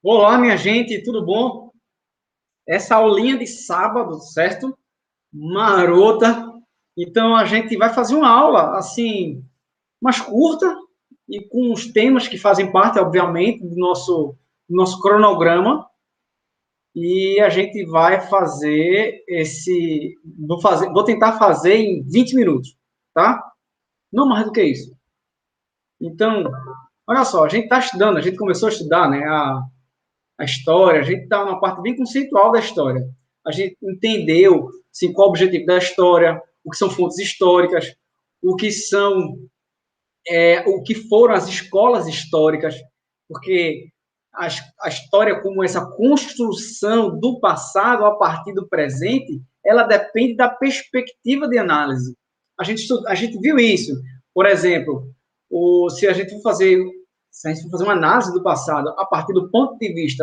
Olá, minha gente, tudo bom? Essa aulinha de sábado, certo? Marota. Então, a gente vai fazer uma aula, assim, mais curta e com os temas que fazem parte, obviamente, do nosso cronograma. E a gente vai fazer esse... vou tentar fazer em 20 minutos, tá? Não mais do que isso. Então, olha só, a gente está estudando, a gente começou a estudar, né, a história, a gente está numa parte bem conceitual da história. A gente entendeu assim, qual é o objetivo da história, o que são fontes históricas, o que são, o que foram as escolas históricas, porque a história como essa construção do passado a partir do presente, ela depende da perspectiva de análise. A gente viu isso. Por exemplo, se a gente for fazer se a gente for fazer uma análise do passado a partir do ponto de vista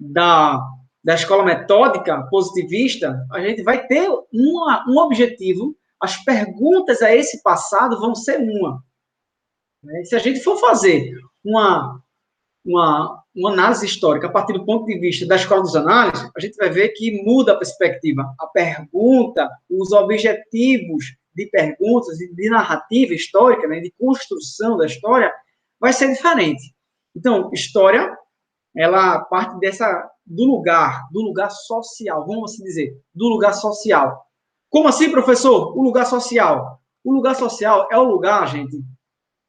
da, da escola metódica positivista, a gente vai ter um objetivo, as perguntas a esse passado vão ser uma. Né? Se a gente for fazer uma análise histórica a partir do ponto de vista da escola dos análises, a gente vai ver que muda a perspectiva. A pergunta, os objetivos de perguntas e de narrativa histórica, né, de construção da história, vai ser diferente. Então, história ela parte do lugar social, vamos assim dizer, do lugar social. Como assim, professor? O lugar social. O lugar social é o lugar, gente,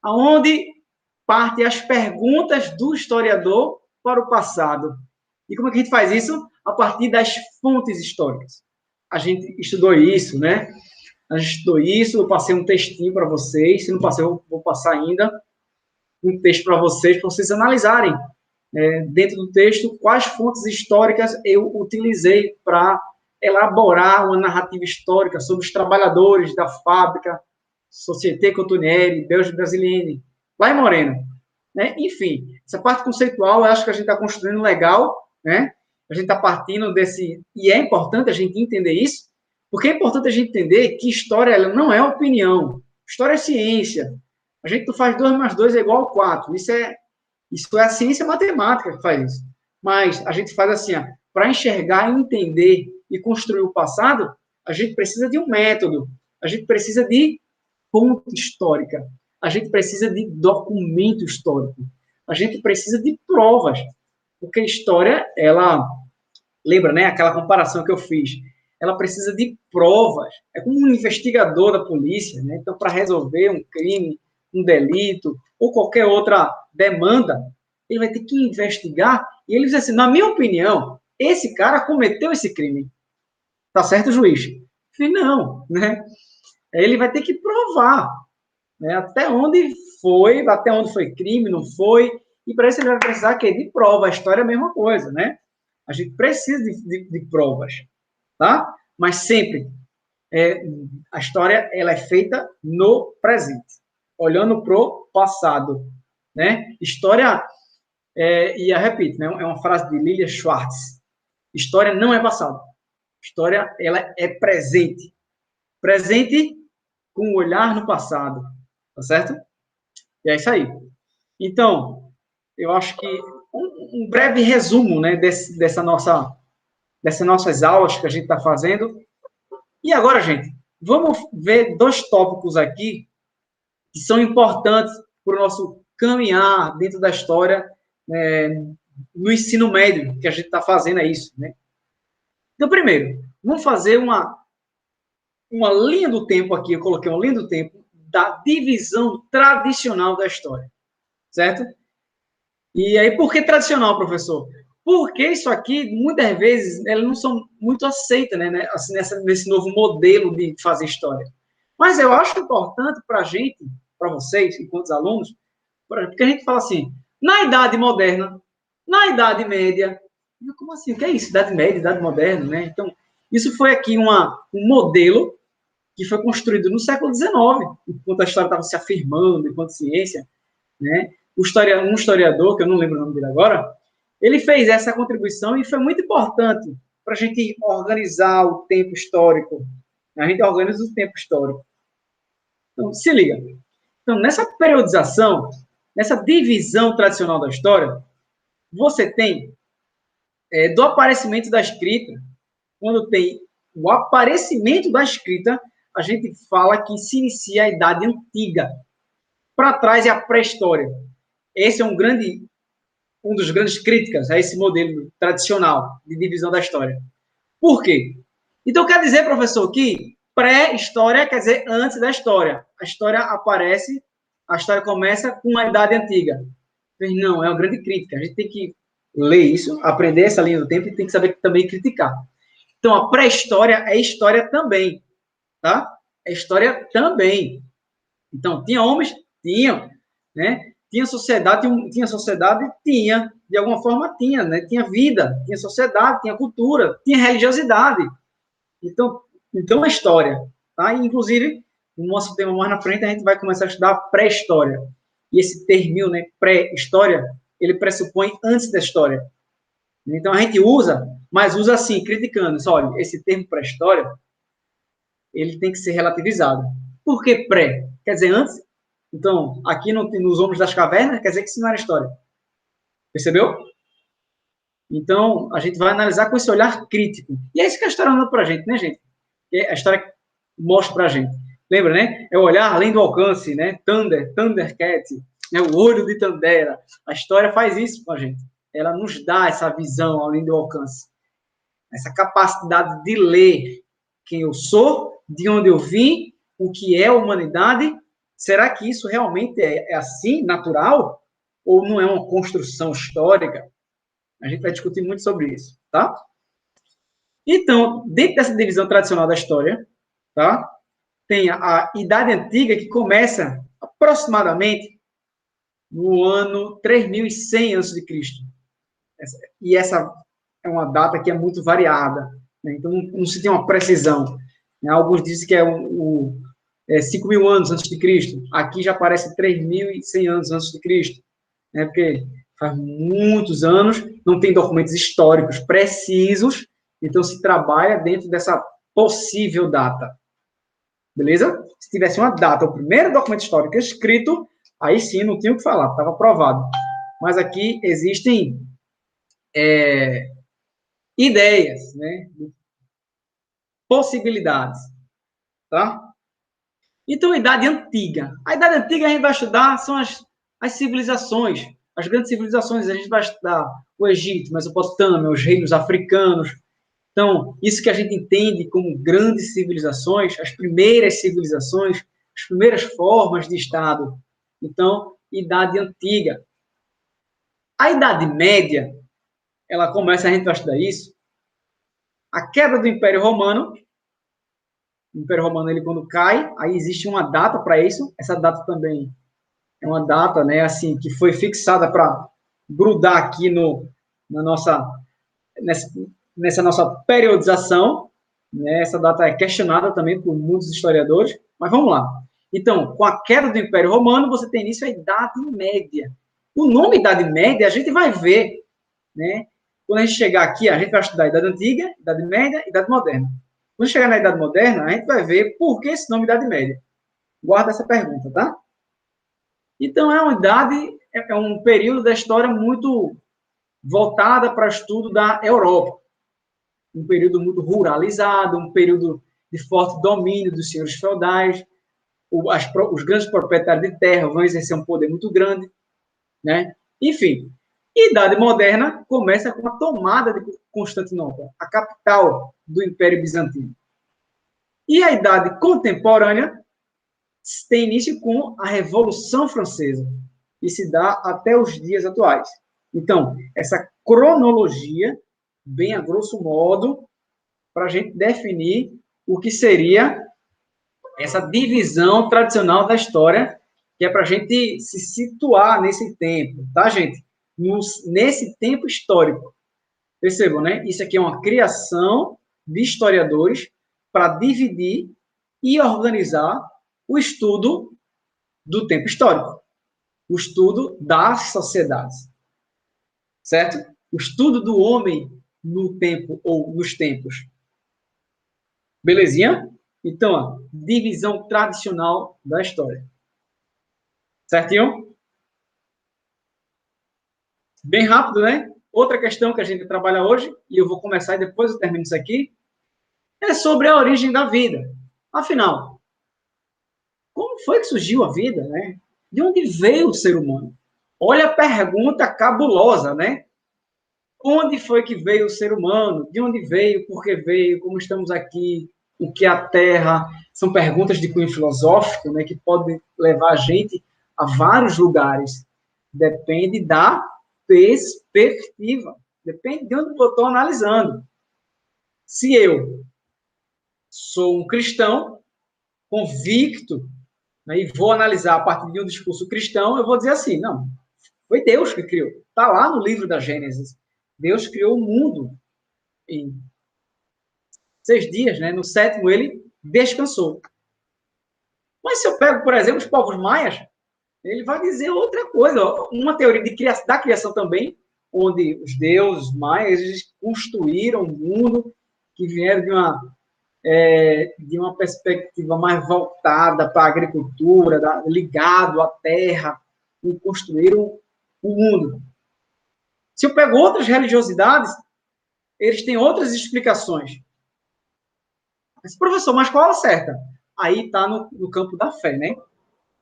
aonde partem as perguntas do historiador para o passado. E como é que a gente faz isso? A partir das fontes históricas. A gente estudou isso, né? A gente estudou isso, eu passei um textinho para vocês, se não passei, eu vou passar ainda um texto para vocês analisarem dentro do texto, quais fontes históricas eu utilizei para elaborar uma narrativa histórica sobre os trabalhadores da fábrica Société Cotonnière, Belge Brasilienne, lá em Moreno. Né? Enfim, essa parte conceitual, eu acho que a gente está construindo legal, né? A gente está partindo desse... E é importante a gente entender isso, porque é importante a gente entender que história ela não é opinião. História é ciência. A gente não faz 2 mais 2 é igual a 4. Isso é a ciência matemática que faz isso. Mas a gente faz assim, para enxergar, entender e construir o passado, a gente precisa de um método, a gente precisa de fonte histórica, a gente precisa de documento histórico, a gente precisa de provas, porque a história, ela, lembra, né, aquela comparação que eu fiz, ela precisa de provas, é como um investigador da polícia, né? Então, para resolver um crime, um delito, ou qualquer outra demanda, ele vai ter que investigar, e ele diz assim, na minha opinião, esse cara cometeu esse crime. Tá certo, juiz? E não, né? Ele vai ter que provar, né? Até onde foi crime, não foi, e para isso ele vai precisar que de prova. A história é a mesma coisa, né? A gente precisa de provas, tá? Mas sempre é, a história ela é feita no presente, olhando pro passado, né? História e eu repito, né? É uma frase de Lilia Schwartz. História não é passado. História ela é presente, presente com um olhar no passado, tá certo? E é isso aí. Então, eu acho que um breve resumo, né, dessas nossas aulas que a gente está fazendo. E agora, gente, vamos ver 2 tópicos aqui que são importantes para o nosso caminhar dentro da história é, no ensino médio, que a gente está fazendo é isso, né? Então, primeiro, vamos fazer uma linha do tempo aqui, eu coloquei uma linha do tempo da divisão tradicional da história, certo? E aí, por que tradicional, professor? Porque isso aqui, muitas vezes, elas não são muito aceitas, né? Assim, nesse novo modelo de fazer história. Mas eu acho importante para a gente, para vocês, enquanto alunos, porque a gente fala assim, na Idade Moderna, na Idade Média, como assim? O que é isso? Idade Média, Idade Moderna, né? Então, isso foi aqui um modelo que foi construído no século XIX, enquanto a história estava se afirmando, enquanto ciência, né? Um historiador, que eu não lembro o nome dele agora, ele fez essa contribuição e foi muito importante para a gente organizar o tempo histórico. A gente organiza o tempo histórico. Então, se liga. Então, nessa periodização, nessa divisão tradicional da história, você tem do aparecimento da escrita, quando tem o aparecimento da escrita, a gente fala que se inicia a Idade Antiga. Para trás é a pré-história. Esse é um dos grandes críticas a esse modelo tradicional de divisão da história. Por quê? Então, quer dizer, professor, que pré-história quer dizer antes da história. A história aparece, a história começa com a Idade Antiga. Não, é uma grande crítica. A gente tem que ler isso, aprender essa linha do tempo e tem que saber também criticar. Então, a pré-história é história também, tá? É história também. Então, tinha homens? Tinham, né? Tinha sociedade? Tinha. De alguma forma, tinha, né? Tinha vida, tinha sociedade, tinha cultura, tinha religiosidade. Então é história, tá? E, inclusive, no nosso tema mais na frente, a gente vai começar a estudar pré-história. E esse termo, né, pré-história, ele pressupõe antes da história. Então, a gente usa, mas usa assim, criticando. Olha, esse termo pré-história, ele tem que ser relativizado. Por que pré? Quer dizer, antes? Então, aqui nos Homens das Cavernas, quer dizer que isso não era história. Percebeu? Então, a gente vai analisar com esse olhar crítico. E é isso que a história manda para a gente, né, gente? A história mostra para a gente. Lembra, né? É o olhar além do alcance, né? Thundercat, né? O olho de Tandera. A história faz isso com a gente. Ela nos dá essa visão além do alcance. Essa capacidade de ler quem eu sou, de onde eu vim, o que é a humanidade. Será que isso realmente é assim, natural? Ou não é uma construção histórica? A gente vai discutir muito sobre isso, tá? Então, dentro dessa divisão tradicional da história, tá? Tem a Idade Antiga, que começa aproximadamente no ano 3100 a.C. E essa é uma data que é muito variada, né? Então não se tem uma precisão, né? Alguns dizem que é 5.000 anos antes de Cristo, aqui já aparece 3.100 anos antes de Cristo, né? Porque faz muitos anos, não tem documentos históricos precisos, então se trabalha dentro dessa possível data. Beleza? Se tivesse uma data, o primeiro documento histórico escrito, aí sim não tinha o que falar, estava aprovado. Mas aqui existem ideias, né? Possibilidades, tá? Então, a Idade Antiga. A Idade Antiga a gente vai estudar são as civilizações, as grandes civilizações. A gente vai estudar o Egito, Mesopotâmia, os reinos africanos. Então, isso que a gente entende como grandes civilizações, as primeiras civilizações, as primeiras formas de Estado. Então, Idade Antiga. A Idade Média, ela começa, a gente vai estudar isso, a queda do Império Romano. O Império Romano, ele quando cai, aí existe uma data para isso. Essa data também é uma data, né, assim, que foi fixada para grudar aqui na nossa, nessa nossa periodização, né? Essa data é questionada também por muitos historiadores, mas vamos lá. Então, com a queda do Império Romano, você tem início a Idade Média. O nome Idade Média, a gente vai ver, né? Quando a gente chegar aqui, a gente vai estudar a Idade Antiga, Idade Média e Idade Moderna. Quando chegar na Idade Moderna, a gente vai ver por que esse nome Idade Média. Guarda essa pergunta, tá? Então, é uma idade, é um período da história muito voltada para o estudo da Europa. Um período muito ruralizado, um período de forte domínio dos senhores feudais. Os grandes proprietários de terra vão exercer um poder muito grande, né? Enfim, a Idade Moderna começa com a tomada de Constantinopla, a capital do Império Bizantino. E a Idade Contemporânea tem início com a Revolução Francesa e se dá até os dias atuais. Então, essa cronologia, bem a grosso modo, para a gente definir o que seria essa divisão tradicional da história, que é para a gente se situar nesse tempo, tá, gente? Nesse tempo histórico. Percebam, né? Isso aqui é uma criação de historiadores para dividir e organizar o estudo do tempo histórico, o estudo das sociedades, certo? O estudo do homem no tempo ou nos tempos. Belezinha? Então, ó, divisão tradicional da história. Certinho? Bem rápido, né? Outra questão que a gente trabalha hoje, e eu vou começar e depois eu termino isso aqui, é sobre a origem da vida. Afinal, como foi que surgiu a vida, né? De onde veio o ser humano? Olha a pergunta cabulosa, né? Onde foi que veio o ser humano? De onde veio? Por que veio? Como estamos aqui? O que é a Terra? São perguntas de cunho filosófico, né? Que podem levar a gente a vários lugares. Depende da perspectiva. Depende de onde eu estou analisando. Se eu sou um cristão convicto, né, e vou analisar a partir de um discurso cristão, eu vou dizer assim, não, foi Deus que criou. Está lá no livro da Gênesis. Deus criou o mundo em 6 dias, né? No sétimo ele descansou. Mas se eu pego, por exemplo, os povos maias, ele vai dizer outra coisa. Uma teoria da criação também, onde os deuses maias eles construíram um mundo que vieram de uma perspectiva mais voltada para a agricultura, ligado à terra, e construíram o mundo. Se eu pego outras religiosidades, eles têm outras explicações. Mas, professor, mas qual a certa? Aí está no campo da fé, né?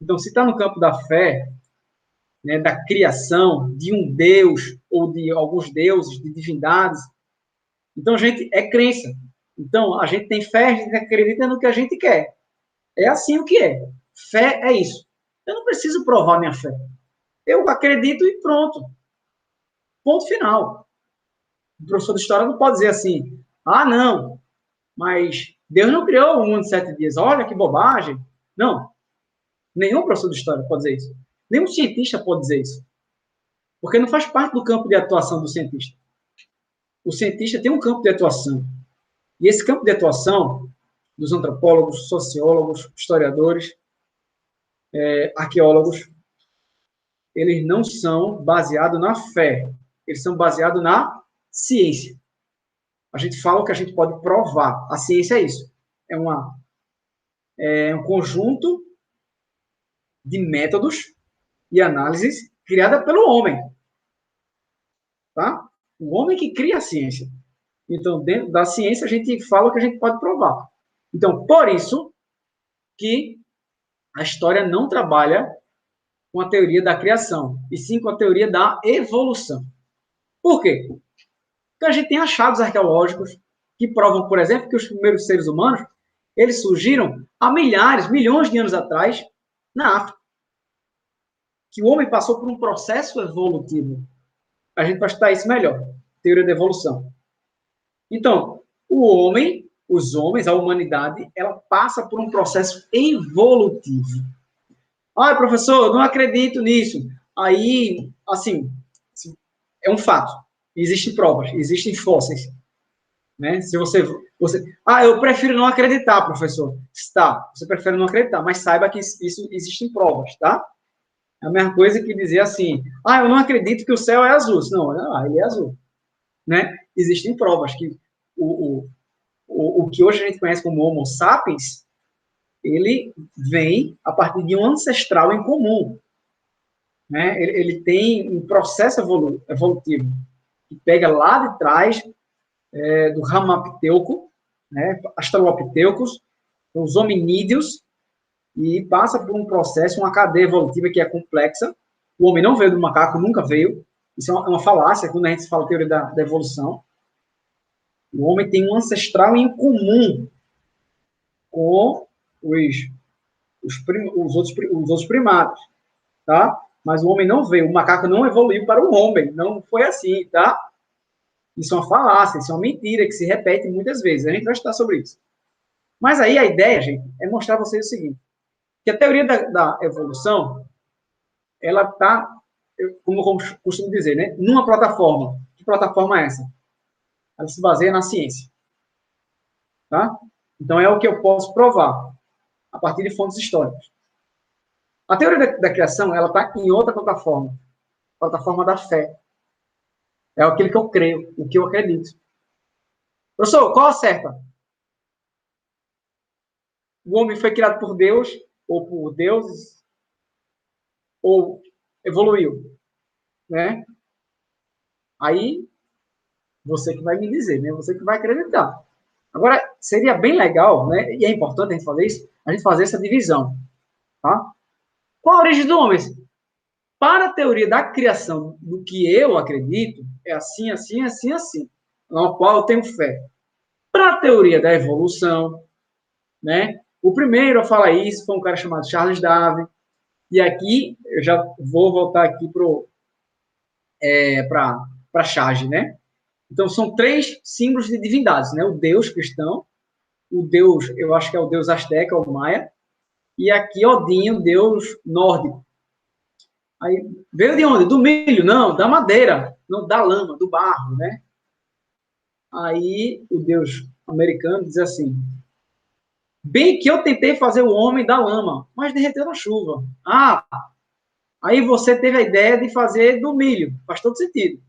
Então, se está no campo da fé, né, da criação de um Deus ou de alguns deuses, de divindades, então a gente é crença. Então, a gente tem fé, a gente acredita no que a gente quer. É assim o que é. Fé é isso. Eu não preciso provar minha fé. Eu acredito e pronto. Ponto final. O professor de história não pode dizer assim, ah, não, mas Deus não criou o mundo em 7 dias. Olha que bobagem. Não. Nenhum professor de história pode dizer isso. Nenhum cientista pode dizer isso. Porque não faz parte do campo de atuação do cientista. O cientista tem um campo de atuação. E esse campo de atuação dos antropólogos, sociólogos, historiadores, arqueólogos, eles não são baseados na fé. Eles são baseados na ciência. A gente fala o que a gente pode provar. A ciência é isso. É um conjunto de métodos e análises criada pelo homem. Tá? O homem que cria a ciência. Então, dentro da ciência, a gente fala o que a gente pode provar. Então, por isso que a história não trabalha com a teoria da criação, e sim com a teoria da evolução. Por quê? Porque a gente tem achados arqueológicos que provam, por exemplo, que os primeiros seres humanos eles surgiram há milhares, milhões de anos atrás na África. Que o homem passou por um processo evolutivo. A gente vai estudar isso melhor. Teoria da evolução. Então, o homem, os homens, a humanidade, ela passa por um processo evolutivo. Ah, professor, eu não acredito nisso. Aí, assim, é um fato. Existem provas, existem fósseis. Né? Se você. Ah, eu prefiro não acreditar, professor. Está, você prefere não acreditar, mas saiba que isso existem provas, tá? É a mesma coisa que dizer assim, ah, eu não acredito que o céu é azul. Não, ele é azul. Né? Existem provas que o que hoje a gente conhece como Homo sapiens, ele vem a partir de um ancestral em comum. Né? Ele tem um processo evolutivo que pega lá de trás do Ramapteuco, né? Australopithecus, os hominídeos, e passa por um processo, uma cadeia evolutiva que é complexa. O homem não veio do macaco, nunca veio. Isso é uma falácia quando a gente fala teoria da evolução. O homem tem um ancestral em comum com os outros primatas, tá? Mas o homem não veio, o macaco não evoluiu para o homem, não foi assim, tá? Isso é uma falácia, isso é uma mentira que se repete muitas vezes. A gente vai estudar sobre isso. Mas aí a ideia, gente, é mostrar a vocês o seguinte, que a teoria da evolução, ela está, como eu costumo dizer, né, numa plataforma. Que plataforma é essa? Ela se baseia na ciência. Tá? Então, é o que eu posso provar a partir de fontes históricas. A teoria da criação, ela está em outra plataforma. Plataforma da fé. É aquilo que eu creio, o que eu acredito. Professor, qual acerta? O homem foi criado por Deus, ou por deuses, ou evoluiu, né? Aí, você que vai me dizer, né? Você que vai acreditar. Agora, seria bem legal, né? E é importante a gente fazer isso, a gente fazer essa divisão, tá? Qual a origem do homem? Para a teoria da criação, do que eu acredito, é assim, assim, assim, assim, no qual eu tenho fé. Para a teoria da evolução, né? O primeiro a falar isso foi um cara chamado Charles Darwin. E aqui, eu já vou voltar aqui para a charge, né? Então, são três símbolos de divindades, né? O Deus cristão, o Deus, eu acho que é o Deus asteca, o Maia, e aqui Odin, o Deus nórdico. Aí, veio de onde? Do milho? Não, da madeira, não, da lama, do barro, né? Aí, o Deus americano diz assim, bem que eu tentei fazer o homem da lama, mas derreteu na chuva. Ah, aí você teve a ideia de fazer do milho, faz todo sentido.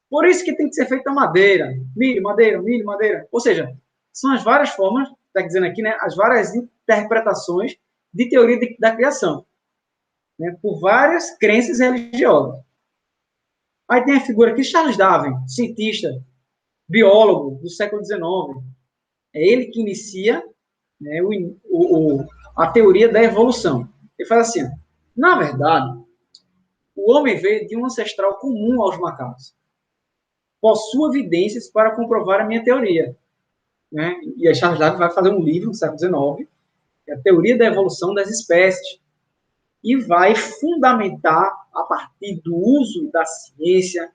Por isso que tem que ser feita a madeira. Milho, madeira, milho, madeira. Ou seja, são as várias formas, está dizendo aqui, né, as várias interpretações de teoria da criação, né, por várias crenças religiosas. Aí tem a figura aqui, Charles Darwin, cientista, biólogo do século XIX. É ele que inicia, né, a teoria da evolução. Ele fala assim, na verdade, o homem veio de um ancestral comum aos macacos. Possui evidências para comprovar a minha teoria. Né? E a Charles Darwin vai fazer um livro no século XIX, que é a Teoria da Evolução das Espécies, e vai fundamentar, a partir do uso da ciência,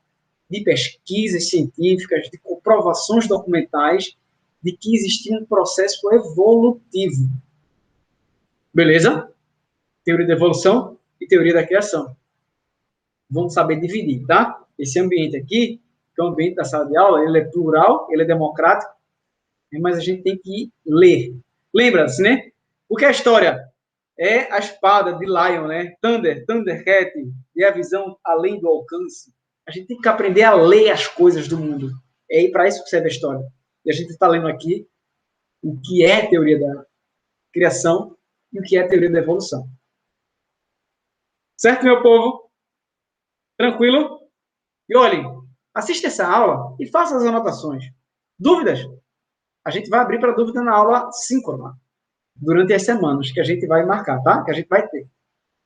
de pesquisas científicas, de comprovações documentais, de que existia um processo evolutivo. Beleza? Teoria da evolução e teoria da criação. Vamos saber dividir, tá? Esse ambiente aqui, que é o ambiente da sala de aula, ele é plural, ele é democrático, mas a gente tem que ler. Lembra-se, né? O que é a história? É a espada de Lion, né? Thundercat, e a visão além do alcance. A gente tem que aprender a ler as coisas do mundo. É para isso que serve a história. E a gente está lendo aqui o que é a teoria da criação e o que é a teoria da evolução. Certo, meu povo? Tranquilo? E olhem, assista essa aula e faça as anotações. Dúvidas? A gente vai abrir para dúvida na aula síncrona, durante as semanas que a gente vai marcar, tá? Que a gente vai ter.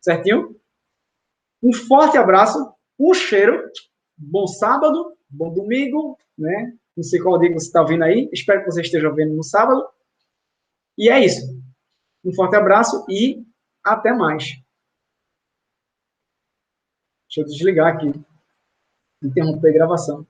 Certinho? Um forte abraço, um cheiro, bom sábado, bom domingo, né? Não sei qual dia você está ouvindo aí, espero que você esteja ouvindo no sábado. E é isso. Um forte abraço e até mais. Deixa eu desligar aqui, interromper a gravação.